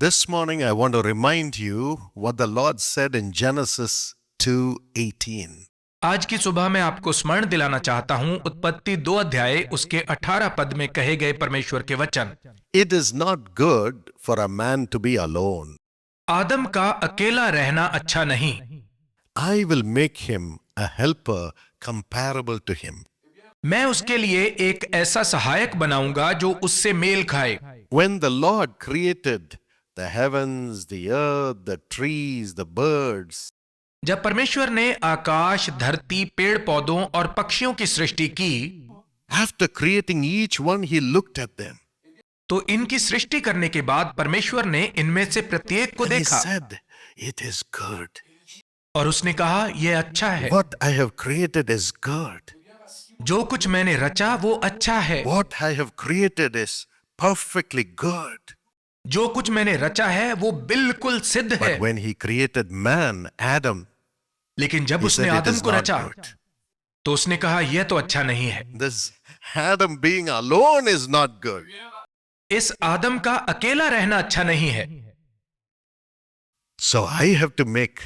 This morning, I want to remind you what the Lord said in Genesis 2:18. आज की सुबह मैं आपको स्मरण दिलाना चाहता हूं उत्पत्ति 2 अध्याय उसके 18 पद में कहे गए परमेश्वर के वचन। It is not good for a man to be alone. आदम का अकेला रहना अच्छा नहीं। I will make him a helper comparable to him. मैं उसके लिए एक ऐसा सहायक बनाऊंगा जो उससे मेल खाए। When the Lord created the heavens, the earth, the trees, the birds, जब परमेश्वर ने आकाश, धरती, पेड़ पौधों और पक्षियों की सृष्टि की, after creating each one, he looked at them तो इनकी सृष्टि करने के बाद परमेश्वर ने इनमें से प्रत्येक को and he देखा said, "It is good. और उसने कहा यह अच्छा है। What I have created is good. जो कुछ मैंने रचा वो अच्छा है। What I have created is perfectly good." जो कुछ मैंने रचा है वो बिल्कुल सिद्ध है। But when he created man, Adam, लेकिन जब he उसने said, "It आदम is को not रचा good." तो उसने कहा यह तो अच्छा नहीं है। This Adam being alone is not good. इस आदम का अकेला रहना अच्छा नहीं है। So I have to make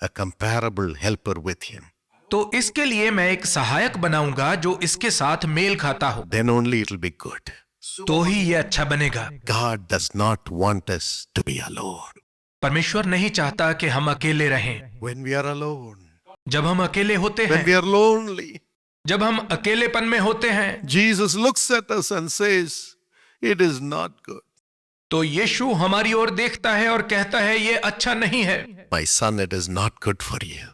a comparable helper with him. तो इसके लिए मैं एक सहायक बनाऊंगा जो इसके साथ मेल खाता हो, Then only it will be good. तो ही यह अच्छा बनेगा। God does not want us to be alone. परमेश्वर नहीं चाहता कि हम अकेले रहें। When we are alone, जब हम अकेले होते when हैं, we are lonely, जब हम अकेलेपन में होते हैं, Jesus looks at us and says, "It is not good." तो यीशु हमारी ओर देखता है और कहता है यह अच्छा नहीं है। My son, it is not good for you.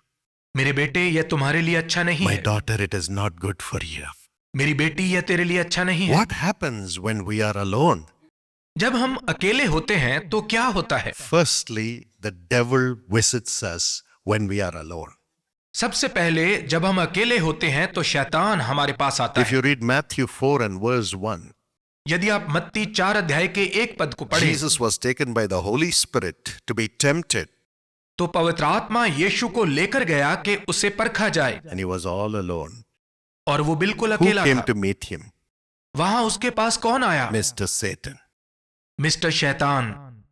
मेरे बेटे यह तुम्हारे लिए अच्छा नहीं My है। daughter, it is not good for you. मेरी बेटी यह तेरे लिए अच्छा नहीं है। What happens when we are alone? जब हम अकेले होते हैं तो क्या होता है? Firstly, the devil visits us when we are alone. सबसे पहले जब हम अकेले होते हैं तो शैतान हमारे पास आता If है। you read Matthew 4 and verse 1, यदि आप मत्ती 4 अध्याय के 1 पद को पढ़ें, Jesus was taken by the Holy Spirit to be tempted, तो पवित्र आत्मा यीशु को लेकर गया कि उसे परखा जाए, and he was all alone. और वो बिल्कुल Who अकेला came था। to meet him? वहां उसके पास कौन आया? Mr. Satan. मिस्टर शैतान।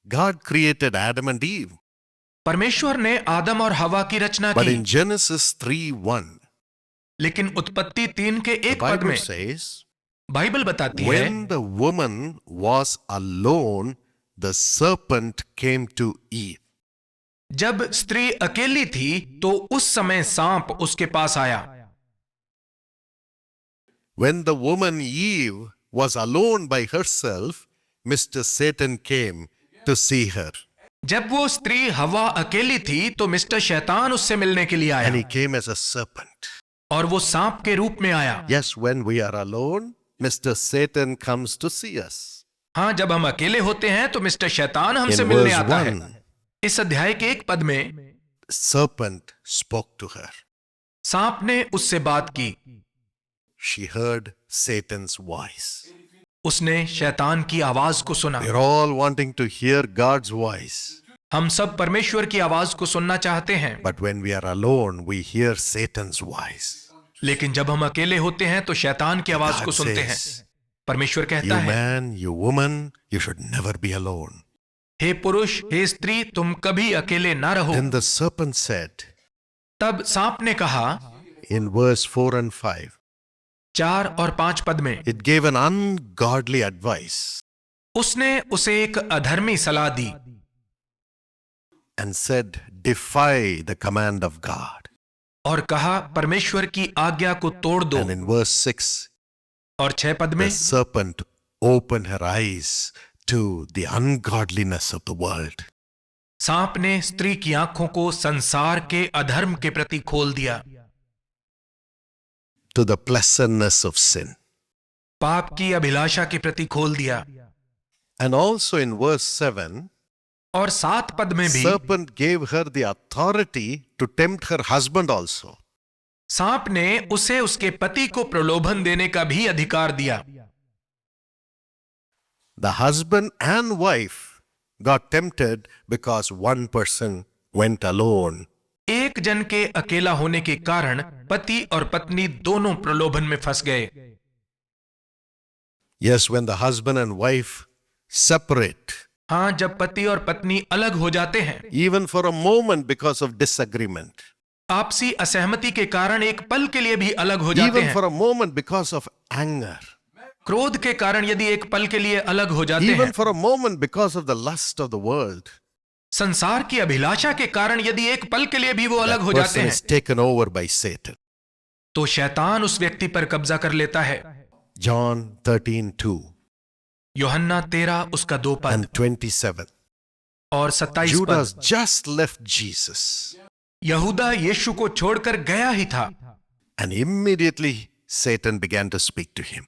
God created Adam and Eve, परमेश्वर ने आदम और हवा की रचना but की, in Genesis 3:1, लेकिन उत्पत्ति 3 के the 1 पद Bible में says, बाइबल बताती है when the woman was alone, the serpent came to Eve. जब स्त्री अकेली थी तो उस समय सांप उसके पास आया। When the woman Eve was alone by herself, Mr. Satan came to see her. जब वो स्त्री हवा अकेली थी तो मिस्टर शैतान उससे मिलने के लिए And he आया came as a serpent. और वो सांप के रूप में आया। Yes, when we are alone, Mr. Satan comes to see us. हाँ, जब हम अकेले होते हैं तो मिस्टर शैतान हमसे In मिलने verse आता 1, है। इस अध्याय के 1 पद में serpent spoke to her. सांप ने उससे बात की। She heard Satan's voice. उसने शैतान की आवाज को सुना। We're all wanting to hear God's voice. हम सब परमेश्वर की आवाज को सुनना चाहते हैं, But when we are alone, we hear Satan's voice. लेकिन जब हम अकेले होते हैं तो शैतान की आवाज को God सुनते हैं। says, परमेश्वर "You कहता है, man, you woman, you should never be alone." हे पुरुष, हे स्त्री, तुम कभी अकेले ना रहो। Then the serpent said, तब सांप ने कहा in verse 4 and 5, 4 और 5 पद में, it gave an ungodly advice उसने उसे एक अधर्मी सलाह दी and said, "Defy the command of God." और कहा परमेश्वर की आज्ञा को तोड़ दो। And in verse 6, और 6 पद में the serpent opened her eyes to the ungodliness of the world. सांप ने स्त्री की आंखों को संसार के अधर्म के प्रति खोल दिया, To the pleasantness of sin. पाप की अभिलाषा के प्रति खोल दिया। And also in verse 7, और 7 पद में भी serpent gave her the authority to tempt her husband also. सांप ने उसे उसके पति को प्रलोभन देने का भी अधिकार दिया। The husband and wife got tempted because one person went alone. एक जन के अकेला होने के कारण पति और पत्नी दोनों प्रलोभन में फंस गए। Yes, when the husband and wife separate, हाँ, जब पति और पत्नी अलग हो जाते हैं, even for a moment because of disagreement, आपसी असहमति के कारण एक पल के लिए भी अलग हो जाते even हैं, for a moment because of anger, क्रोध के कारण यदि एक पल के लिए अलग हो जाते even हैं, for a moment because of the lust of the world, संसार की अभिलाषा के कारण यदि एक पल के लिए भी वो अलग that हो जाते person हैं, is taken over by Satan. तो शैतान उस व्यक्ति पर कब्जा कर लेता है। John 13:2 यूहन्ना 13 उसका 2 पद and 27. और 27 Judas पद। just left Jesus, यहूदा यीशु को छोड़कर गया ही था and immediately Satan began to speak to him.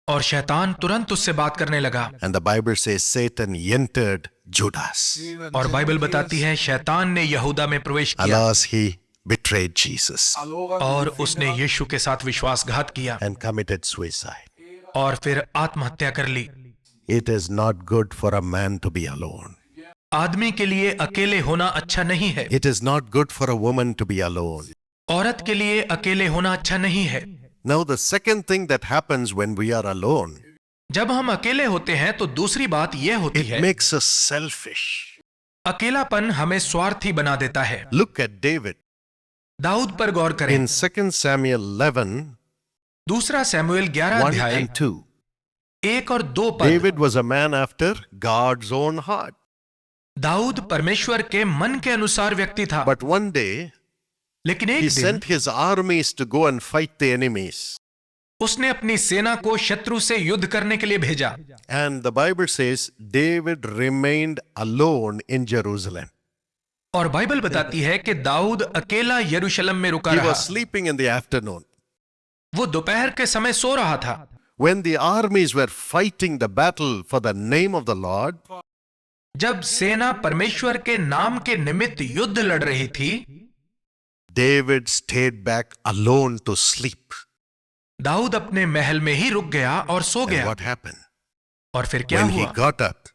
और शैतान तुरंत उससे बात करने लगा। And the Bible says Satan entered Judas. और बाइबल बताती है शैतान ने यहूदा में प्रवेश किया Alas, he betrayed Jesus और उसने यीशु के साथ विश्वासघात किया and committed suicide. और फिर आत्महत्या कर ली। It is not good for a man to be alone. आदमी के लिए अकेले होना अच्छा नहीं है। It is not good for a woman to be alone. औरत के लिए अकेले होना अच्छा नहीं है। Now, the second thing that happens when we are alone, जब हम अकेले होते हैं तो दूसरी बात यह होती it है, makes us selfish. अकेलापन हमें स्वार्थी बना देता है। Look at David. दाऊद पर गौर करें। In 2 Samuel 11, दूसरा शमूएल 11 1 अध्याय and 2, 1 और 2 पद। David was a man after God's own heart. Dawood परमेश्वर के मन के अनुसार व्यक्ति था, But one day, लेकिन he एक दिन sent his armies to go and fight the enemies. उसने अपनी सेना को शत्रु से युद्ध करने के लिए भेजा And the Bible says David remained alone in Jerusalem. और बाइबल बताती है कि दाऊद अकेला यरूशलेम में रुका He रहा। was sleeping in the afternoon. वो दोपहर के समय सो रहा था। When the armies were fighting the battle for the name of the Lord, जब सेना परमेश्वर के नाम के निमित्त युद्ध लड़ रही थी, David stayed back alone to sleep. Dawood अपने महल में ही रुक गया और सो And गया। what happened? और फिर क्या When he हुआ? got up,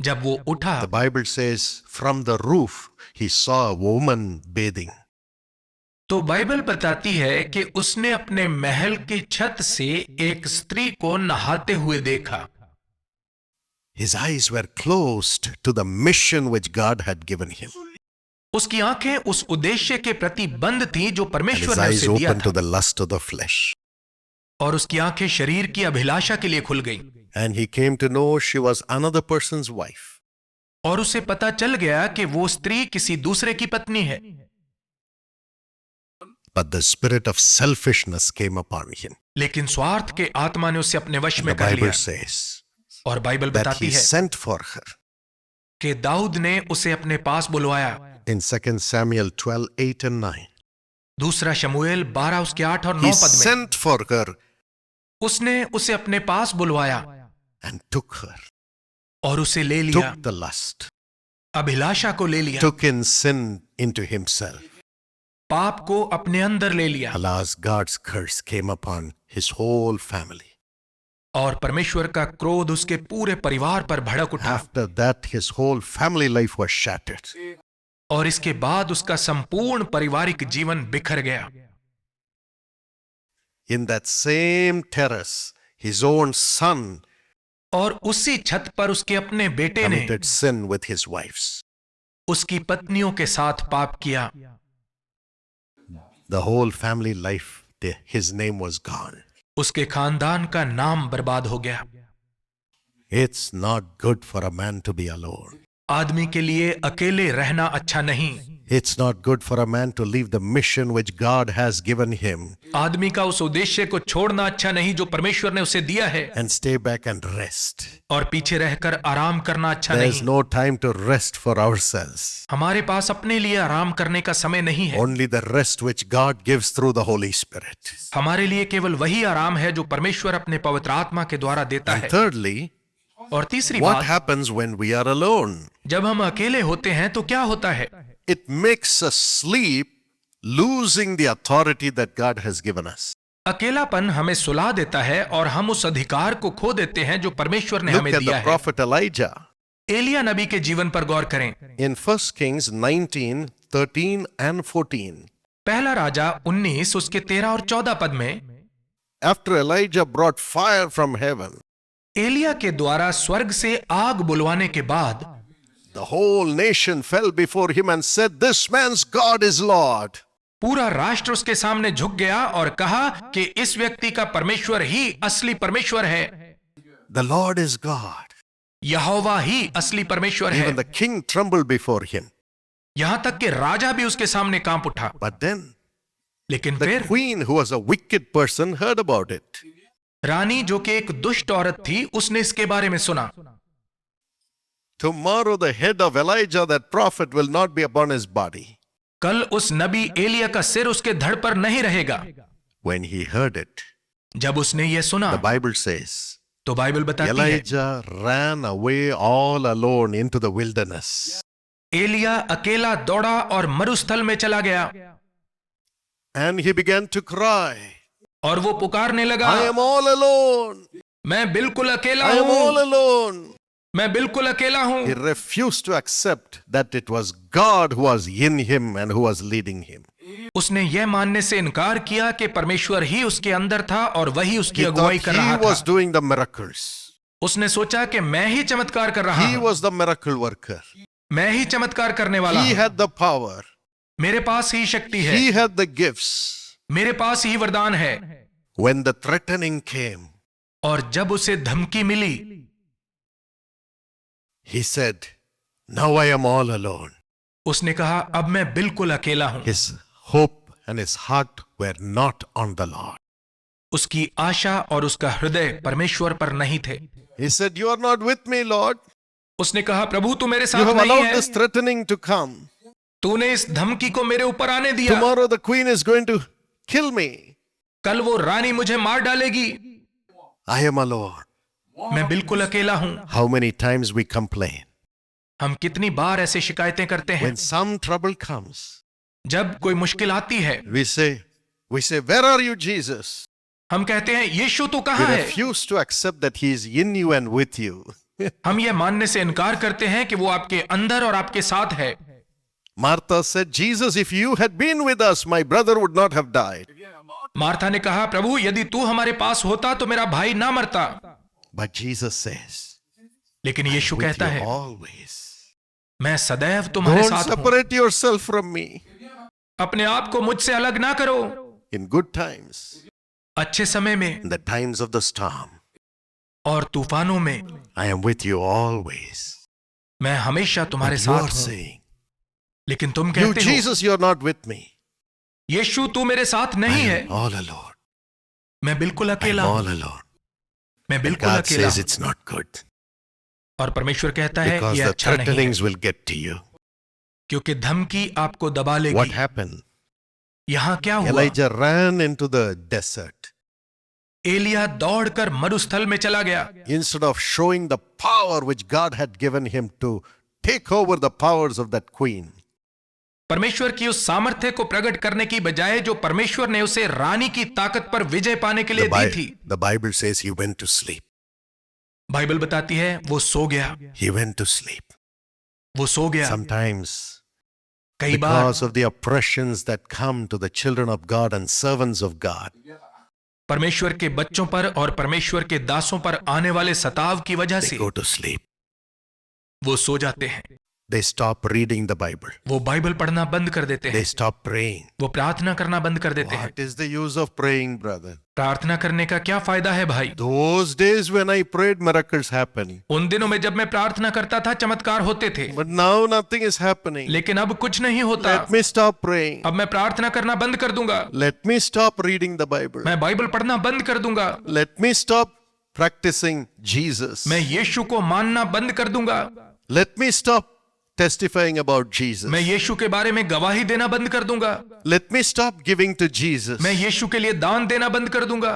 जब वो उठा the Bible says from the roof he saw a woman bathing. तो बाइबल बताती है कि उसने अपने महल की छत से एक स्त्री को नहाते हुए देखा। His eyes were closed to the mission which God had given him. उसकी आंखें उस उद्देश्य के प्रति बंद थीं जो And परमेश्वर his ने eyes उसे दिया opened to था, the lust of the flesh. और उसकी आंखें शरीर की अभिलाषा के लिए खुल गई And he came to know she was another person's wife. और उसे पता चल गया कि वो स्त्री किसी दूसरे की पत्नी है। But the spirit of selfishness came upon him. लेकिन स्वार्थ के आत्मा ने उसे अपने वश The में कर लिया। Bible says और बाइबल that बताती he है sent for her. कि दाऊद ने उसे अपने पास बुलवाया। In 2 Samuel 12, 8 and 9. दूसरा शमूएल 12 उसके 8 और 9 He पद में sent for her उसने उसे अपने पास बुलवाया and took her. और उसे ले लिया, Took the lust. अभिलाषा को ले लिया, Took in sin into himself. पाप को अपने अंदर ले लिया। Alas, God's curse came upon his whole family. और परमेश्वर का क्रोध उसके पूरे परिवार पर भड़क उठा। After that, his whole family life was shattered. और इसके बाद उसका संपूर्ण पारिवारिक जीवन बिखर गया। In that same terrace, his own son और उसी छत पर उसके अपने बेटे ने committed sin with his wives. उसकी पत्नियों के साथ पाप किया। The whole family life, his name was gone. उसके खानदान का नाम बर्बाद हो गया। It's not good for a man to be alone. आदमी के लिए अकेले रहना अच्छा नहीं। It's not good for a man to leave the mission which God has given him आदमी का उस उद्देश्य को छोड़ना अच्छा नहीं जो परमेश्वर ने उसे दिया है, and stay back and rest. और पीछे रहकर आराम करना अच्छा There's नहीं। no time to rest for ourselves. हमारे पास अपने लिए आराम करने का समय नहीं है। Only the rest which God gives through the Holy Spirit. हमारे लिए केवल वही आराम है जो परमेश्वर अपने पवित्र आत्मा के द्वारा देता And है। thirdly, और तीसरी what बात, happens when we are alone? जब हम अकेले होते हैं तो क्या होता है? It makes us sleep, losing the authority that God has given us. अकेलापन हमें सुला देता है और हम उस अधिकार को खो देते हैं जो परमेश्वर ने Look हमें at दिया the है। prophet Elijah. एलिया नबी के जीवन पर गौर करें। In 1 Kings 19, 13 and 14. पहला राजा 19 उसके 13 और 14 पद में, After Elijah brought fire from heaven, Elia के द्वारा स्वर्ग से आग बुलवाने के बाद the whole nation fell before him and said, "This man's God is Lord." पूरा राष्ट्र उसके सामने झुक गया और कहा कि इस व्यक्ति का परमेश्वर ही असली परमेश्वर है। The Lord is God. यहोवा ही असली परमेश्वर है। Even the king trembled before him. यहां तक कि राजा भी उसके सामने कांप उठा। But then लेकिन the फिर queen, who was a wicked person, heard about it. रानी जो कि एक दुष्ट औरत थी, उसने इसके बारे में सुना। Tomorrow the head of Elijah, that prophet, will not be upon his body. कल उस नबी एलिया का सिर उसके धड़ पर नहीं रहेगा। When he heard it, जब उसने यह सुना, the Bible says, तो बाइबल बताती है Elijah ran away all alone into the wilderness. Elia अकेला दौड़ा और मरुस्थल में चला गया And he began to cry, और वो पुकारने लगा, I am all alone. मैं बिल्कुल अकेला I am all हूं, alone. मैं बिल्कुल अकेला He हूं। refused to accept that it was God who was in him and who was leading him. उसने यह मानने से इनकार किया कि परमेश्वर ही उसके अंदर था और वही उसकी He अगुवाई thought कर he रहा was था। doing the miracles. उसने सोचा कि मैं ही चमत्कार कर रहा He हूं, was the miracle worker. मैं ही चमत्कार करने वाला He हूं, had the power. मेरे पास ही शक्ति है, He had the gifts. मेरे पास ही वरदान है। When the threatening came, और जब उसे धमकी मिली, he said, Now I am all alone. उसने कहा अब मैं बिल्कुल अकेला हूं। His hope and his heart were not on the Lord. उसकी आशा और उसका हृदय परमेश्वर पर नहीं थे। He said, You are not with me, Lord. उसने कहा प्रभु तू मेरे You साथ have नहीं allowed है, this threatening to come. तूने इस धमकी को मेरे ऊपर आने दिया। Tomorrow the queen is going to kill me. कल वो रानी मुझे मार डालेगी। I am alone. मैं बिल्कुल अकेला हूं। How many times we complain हम कितनी बार ऐसे शिकायतें करते हैं। when some trouble comes. जब कोई मुश्किल आती है, We say, Where are you, Jesus? हम कहते हैं यीशु तू We कहाँ है। refuse to accept that he is in you and with you. हम ये मानने से इनकार करते हैं कि वो आपके अंदर और आपके साथ है। Martha said, Jesus, if you had been with us, my brother would not have died. Martha ने कहा प्रभु यदि तू हमारे पास होता तो मेरा भाई ना मरता। But Jesus says, लेकिन यीशु with कहता you है always. मैं सदैव तुम्हारे Don't साथ हूं। separate yourself from me. अपने आप को मुझसे अलग ना करो। In good times, अच्छे समय में in the times of the storm, और तूफानों में I am with you always. मैं हमेशा तुम्हारे But you साथ are हूं। saying, लेकिन तुम You, कहते हो Jesus, you are not with me. यीशु तू मेरे साथ I नहीं है, am all alone. मैं बिल्कुल I am अकेला हूं, all alone. मैं And बिल्कुल God अकेला says हूं। it's not good और परमेश्वर कहता है because ये the अच्छा नहीं है, threatenings will get to you. क्योंकि धमकी आपको दबा What लेगी। happened? यहाँ क्या हुआ? Elijah ran into the desert. Elia दौड़कर मरुस्थल में चला गया। Instead of showing the power which God had given him to take over the powers of that queen, परमेश्वर की उस सामर्थ्य को प्रकट करने की बजाय जो परमेश्वर ने उसे रानी की ताकत पर विजय पाने के लिए दी थी, the Bible says he went to sleep. Bible बताती है वो सो गया। He went to sleep. वो सो गया। Sometimes, कई बार because of the oppressions that come to the children of God and servants of God, परमेश्वर के बच्चों पर और परमेश्वर के दासों पर आने वाले सताव की वजह they से go to sleep. वो सो जाते हैं। They stop reading the Bible. वो बाइबल पढ़ना बंद कर देते They हैं। stop praying. वो प्रार्थना करना बंद कर देते हैं। What is the use of praying, brother? प्रार्थना करने का क्या फायदा है भाई? Those days when I prayed, miracles happened. उन दिनों में जब मैं प्रार्थना करता था चमत्कार होते थे, But now nothing is happening. लेकिन अब कुछ नहीं होता। Let me stop praying. अब मैं प्रार्थना करना बंद कर दूंगा। Let me stop reading the Bible. मैं बाइबल पढ़ना बंद कर दूंगा। Let me stop practicing Jesus. मैं यीशु को मानना बंद कर दूंगा। Let me stop testifying about Jesus. मैं यीशु के बारे में गवाही देना बंद कर दूंगा। Let me stop giving to Jesus. मैं यीशु के लिए दान देना बंद कर दूंगा।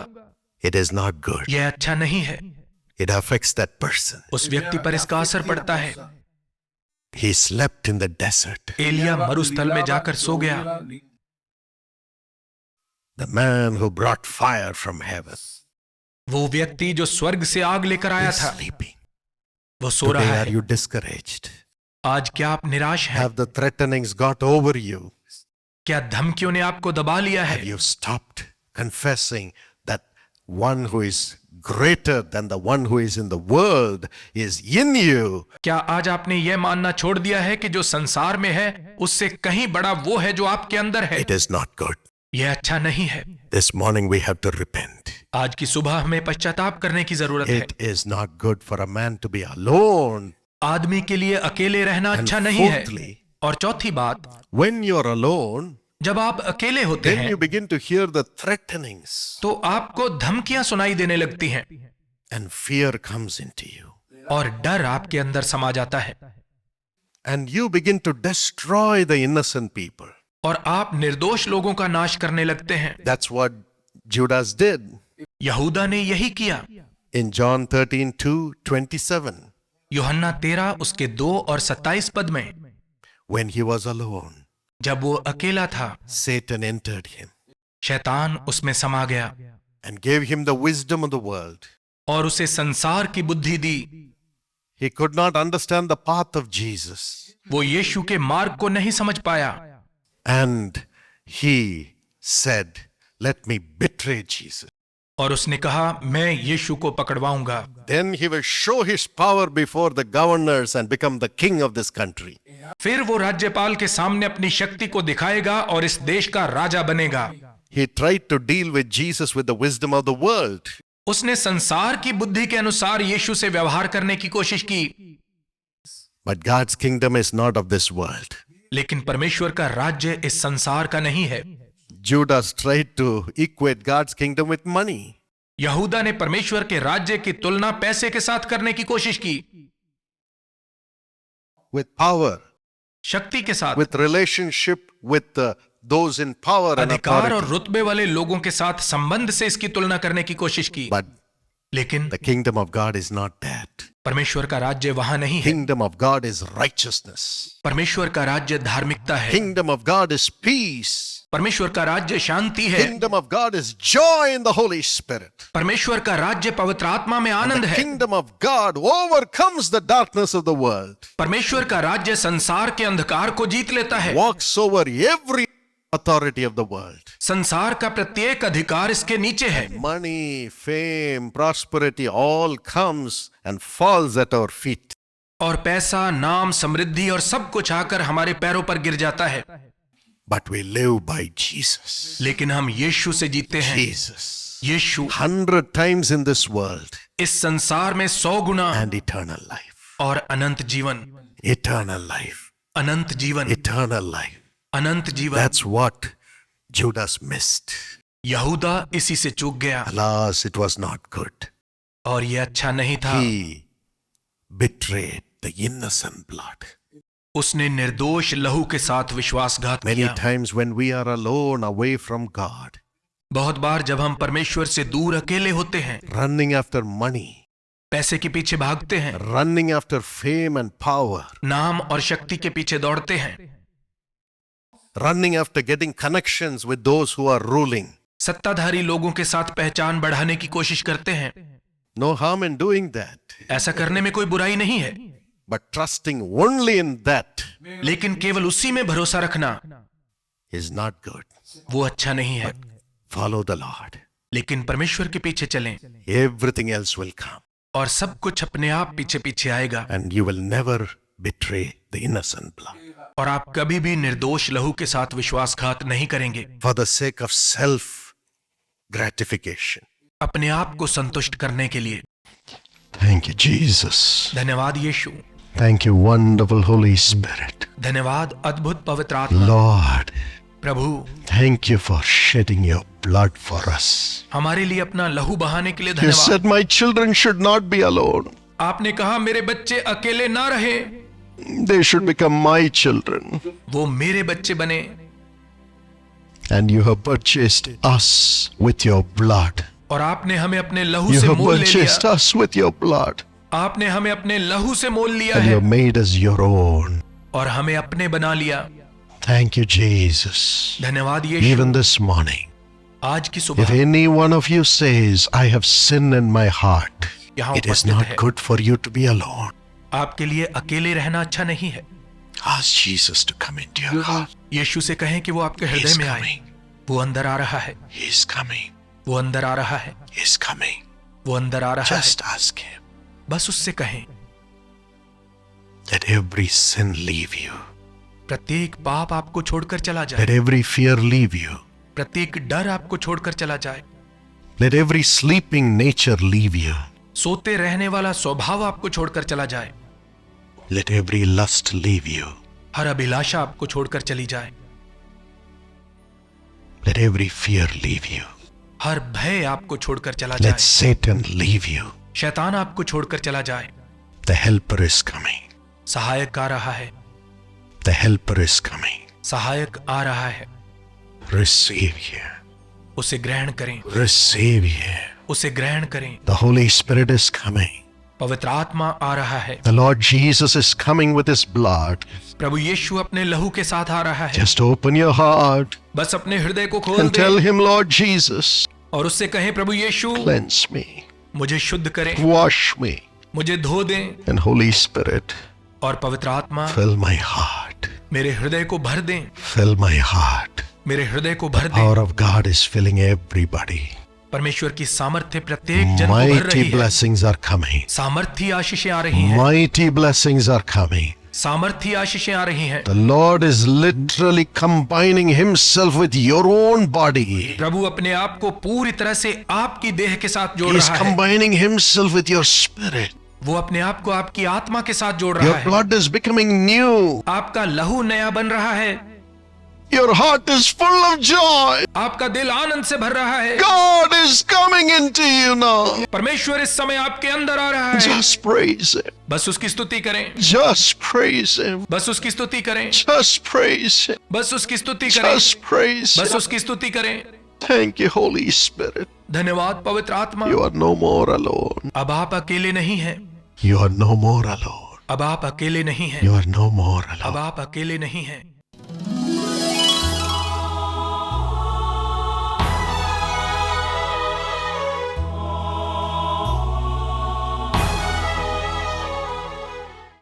It is not good. यह अच्छा नहीं है। It affects that person. उस व्यक्ति पर इसका असर पड़ता है। He slept in the desert. Elia मरुस्थल में जाकर सो गया। The man who brought fire from heaven वो व्यक्ति जो स्वर्ग से आग लेकर आया is था, sleeping. वो सो Today, रहा are है। you discouraged? आज क्या आप निराश हैं? Have the threatenings got over you? क्या धमकियों ने आपको दबा लिया Have है? you stopped confessing that one who is greater than the one who is in the world is in you. क्या आज आपने यह मानना छोड़ दिया है कि जो संसार में है उससे कहीं बड़ा वो है जो आपके अंदर है? It is not good. यह अच्छा नहीं है। This morning we have to repent. आज की सुबह हमें पश्चाताप करने की जरूरत है। It is not good for a man to be alone. आदमी के लिए अकेले रहना And अच्छा नहीं है। fourthly, और चौथी बात, when you're alone, जब आप अकेले होते then हैं you begin to hear the threatenings तो आपको धमकियां सुनाई देने लगती हैं and fear comes into you. और डर आपके अंदर समा जाता है And you begin to destroy the innocent people. और आप निर्दोष लोगों का नाश करने लगते हैं। That's what Judas did यहूदा ने यही किया। in John 13:2-27. यूहन्ना 13 उसके 2 और 27 पद में, When he was alone, जब वो अकेला था, Satan entered him शैतान उसमें समा गया and gave him the wisdom of the world. और उसे संसार की बुद्धि दी। He could not understand the path of Jesus. वो यीशु के मार्ग को नहीं समझ पाया And he said, let me betray Jesus. और उसने कहा, मैं यीशु को पकड़वाऊंगा। Then he will show his power before the governors and become the king of this country. फिर वो राज्यपाल के सामने अपनी शक्ति को दिखाएगा और इस देश का राजा बनेगा। He tried to deal with Jesus with the wisdom of the world. उसने संसार की बुद्धि के अनुसार यीशु से व्यवहार करने की कोशिश की, But God's kingdom is not of this world. लेकिन परमेश्वर का राज्य इस संसार का नहीं है। Judas tried to equate God's kingdom with money. यहूदा ने परमेश्वर के राज्य की तुलना पैसे के साथ करने की कोशिश की, With power, शक्ति के साथ, with relationship with those in power and अधिकार और authority. रुतबे वाले लोगों के साथ संबंध से इसकी तुलना करने की कोशिश की। But लेकिन the kingdom of God is not that. परमेश्वर का राज्य वहां नहीं है। Kingdom of God is righteousness. परमेश्वर का राज्य धार्मिकता है। Kingdom of God is peace. परमेश्वर का राज्य शांति है। Kingdom of God is joy in the Holy Spirit. परमेश्वर का राज्य पवित्र आत्मा में आनंद The है। kingdom of God overcomes the darkness of the world. परमेश्वर का राज्य संसार के अंधकार को जीत लेता है। Walks over every authority of the world. संसार का प्रत्येक अधिकार इसके नीचे है। Money, fame, prosperity all comes and falls at our feet. और पैसा, नाम, समृद्धि और सब कुछ आकर हमारे पैरों पर गिर जाता है। But we live by Jesus. लेकिन हम यीशु से जीते हैं। Jesus. Yeshu 100 times in this world इस संसार में 100 गुना and eternal life. और अनंत जीवन, Eternal life. अनंत जीवन, Eternal life. अनंत जीवन। That's what Judas missed. यहूदा इसी से चूक गया Alas, it was not good. और ये अच्छा नहीं था। He betrayed the innocent blood. उसने निर्दोष लहू के साथ विश्वासघात Many किया। times when we are alone away from God, बहुत बार जब हम परमेश्वर से दूर अकेले होते हैं, running after money, पैसे के पीछे भागते हैं, running after fame and power, नाम और शक्ति के पीछे दौड़ते हैं, running after getting connections with those who are ruling. सत्ताधारी लोगों के साथ पहचान बढ़ाने की कोशिश करते हैं। No harm in doing that, ऐसा करने में कोई बुराई नहीं है, but trusting only in that लेकिन केवल उसी में भरोसा रखना is not good. वो अच्छा नहीं है। Follow the Lord. लेकिन परमेश्वर के पीछे चलें Everything else will come, और सब कुछ अपने आप पीछे पीछे आएगा and you will never betray the innocent blood. और आप कभी भी निर्दोष लहू के साथ विश्वासघात नहीं करेंगे For the sake of self gratification. अपने आप को संतुष्ट करने के लिए। Thank you, Jesus. धन्यवाद यीशु, Thank you, wonderful Holy Spirit. धन्यवाद अद्भुत पवित्र आत्मा। Lord, Prabhu, thank you for shedding your blood for us. हमारे लिए अपना लहू बहाने के लिए You धन्यवाद। said my children should not be alone. आपने कहा मेरे बच्चे अकेले ना रहे, They should become my children. वो मेरे बच्चे बने। And you have purchased us with your blood. और आपने हमें अपने लहू You से have मोल ले purchased लिया। us with your blood. आपने हमें अपने लहू से मोल लिया And है you have made us your own. और हमें अपने बना लिया। Thank you, Jesus. धन्यवाद यीशु। Even this morning, आज की if सुबह any one of you says, I have sin in my heart, यहाँ it is उपस्थित not है। good for you to be alone. आपके लिए अकेले रहना अच्छा नहीं है। Ask Jesus to come into your heart. यीशु से कहें कि वो आपके He हृदय is में आए। coming. वो अंदर आ रहा है, He is coming. वो अंदर आ रहा है, He's coming. वो अंदर आ रहा है। Just ask him. बस उससे कहें, Let every sin leave you. प्रत्येक पाप आपको छोड़कर चला जाए, Let every fear leave you. प्रत्येक डर आपको छोड़कर चला जाए, Let every sleeping nature leave you. सोते रहने वाला स्वभाव आपको छोड़कर चला जाए, Let every lust leave you. हर अभिलाषा आपको छोड़कर चली जाए, Let every fear leave you. हर भय आपको छोड़कर चला Let जाए, Satan leave you. शैतान आपको छोड़कर चला जाए। The helper is coming. सहायक आ रहा है, The helper is coming. सहायक आ रहा है, Receive here. उसे ग्रहण करें, Receive here. उसे ग्रहण करें। The Holy Spirit is coming. पवित्र आत्मा आ रहा है, The Lord Jesus is coming with his blood. प्रभु यीशु अपने लहू के साथ आ रहा है। Just open your heart बस अपने हृदय को खोल and tell they him, Lord Jesus, और उससे कहें, प्रभु यीशु cleanse me, मुझे शुद्ध करें, wash me, मुझे धो दें, and Holy Spirit, और पवित्र आत्मा fill my heart. मेरे हृदय को भर दें, Fill my heart. मेरे हृदय को भर दें। Power of God is filling everybody. परमेश्वर की सामर्थ्य प्रत्येक जन को भर Mighty रही है। blessings are coming. सामर्थ्य आशीषें आ रही हैं, Mighty blessings are coming. सामर्थ्य आशीषें आ रही हैं। The Lord is literally combining himself with your own body. प्रभु अपने आप को पूरी तरह से आपकी देह के साथ जोड़ He is रहा है। combining himself with your spirit. वो अपने आप को आपकी आत्मा के साथ जोड़ रहा Your है। blood is becoming new. आपका लहू नया बन रहा है, Your heart is full of joy. आपका दिल आनंद से भर रहा है। God is coming into you now. परमेश्वर इस समय आपके अंदर आ रहा है। Just praise him. बस उसकी स्तुति करें, Just praise him. बस उसकी स्तुति करें, Just praise him. बस उसकी स्तुति करें, Just praise बस him. उसकी स्तुति करें। Thank you, Holy Spirit. धन्यवाद पवित्र आत्मा। You are no more alone. अब आप अकेले नहीं हैं, You are no more alone. अब आप अकेले नहीं हैं, You are no more अब alone. आप अकेले नहीं हैं।